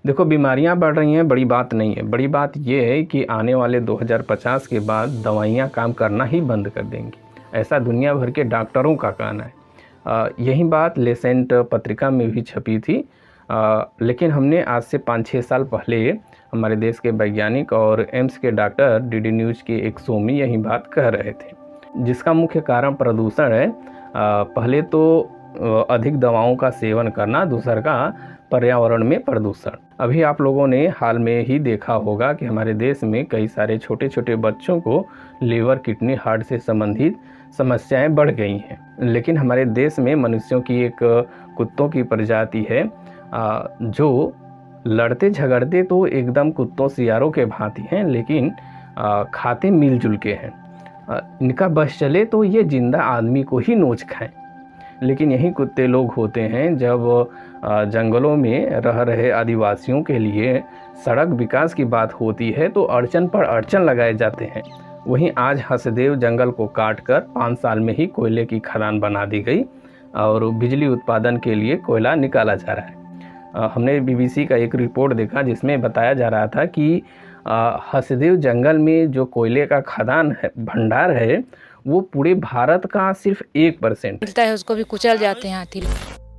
देखो, बीमारियां बढ़ रही हैं, बड़ी बात नहीं है। बड़ी बात ये है कि आने वाले 2050 के बाद दवाइयां काम करना ही बंद कर देंगी, ऐसा दुनिया भर के डॉक्टरों का कहना है। यही बात लेसेंट पत्रिका में भी छपी थी। लेकिन हमने आज से 5-6 साल पहले हमारे देश के वैज्ञानिक और एम्स के डॉक्टर डीडी न्यूज़ के एक शो में यही बात कह रहे थे, जिसका मुख्य कारण प्रदूषण है। पहले तो अधिक दवाओं का सेवन करना, दूसरा का पर्यावरण में प्रदूषण। अभी आप लोगों ने हाल में ही देखा होगा कि हमारे देश में कई सारे छोटे छोटे बच्चों को लीवर, किडनी, हार्ट से संबंधित समस्याएं बढ़ गई हैं। लेकिन हमारे देश में मनुष्यों की एक कुत्तों की प्रजाति है जो लड़ते झगड़ते तो एकदम कुत्तों सियारों के भांति हैं, लेकिन खाते मिलजुल के हैं। इनका बस चले तो ये जिंदा आदमी को ही नोच खाएं। लेकिन यही कुत्ते लोग होते हैं जब जंगलों में रह रहे आदिवासियों के लिए सड़क विकास की बात होती है तो अड़चन पर अड़चन लगाए जाते हैं। वहीं आज हसदेव जंगल को काटकर 5 साल में ही कोयले की खदान बना दी गई और बिजली उत्पादन के लिए कोयला निकाला जा रहा है। हमने बीबीसी का एक रिपोर्ट देखा जिसमें बताया जा रहा था कि हसदेव जंगल में जो कोयले का खदान है, भंडार है, वो पूरे भारत का सिर्फ 1% मिलता है, उसको भी कुचल जाते हैं हाथी।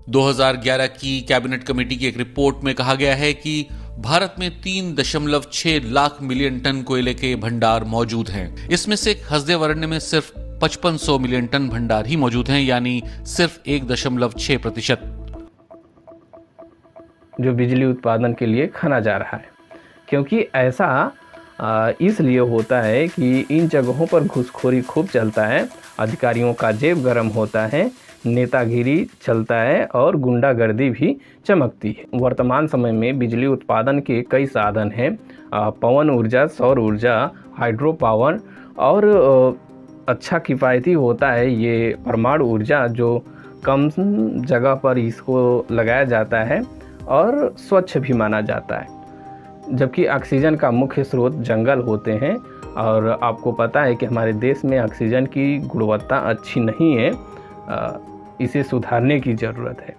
2011 की कैबिनेट कमेटी की एक रिपोर्ट में कहा गया है कि भारत में 3.6 लाख मिलियन टन कोयले के भंडार मौजूद हैं। इसमें से हसदेव अरण्य में सिर्फ 5500 मिलियन टन भंडार ही मौजूद हैं, यानी सिर्फ 1.6% जो बिजली उत्पादन के लिए खना जा रहा है। क्योंकि ऐसा इसलिए होता है कि इन जगहों पर घूसखोरी खूब चलता है, अधिकारियों का जेब गर्म होता है, नेतागिरी चलता है और गुंडागर्दी भी चमकती है। वर्तमान समय में बिजली उत्पादन के कई साधन हैं, पवन ऊर्जा, सौर ऊर्जा, हाइड्रो पावर और अच्छा किफ़ायती होता है ये परमाणु ऊर्जा, जो कम जगह पर इसको लगाया जाता है और स्वच्छ भी माना जाता है। जबकि ऑक्सीजन का मुख्य स्रोत जंगल होते हैं और आपको पता है कि हमारे देश में ऑक्सीजन की गुणवत्ता अच्छी नहीं है, इसे सुधारने की ज़रूरत है।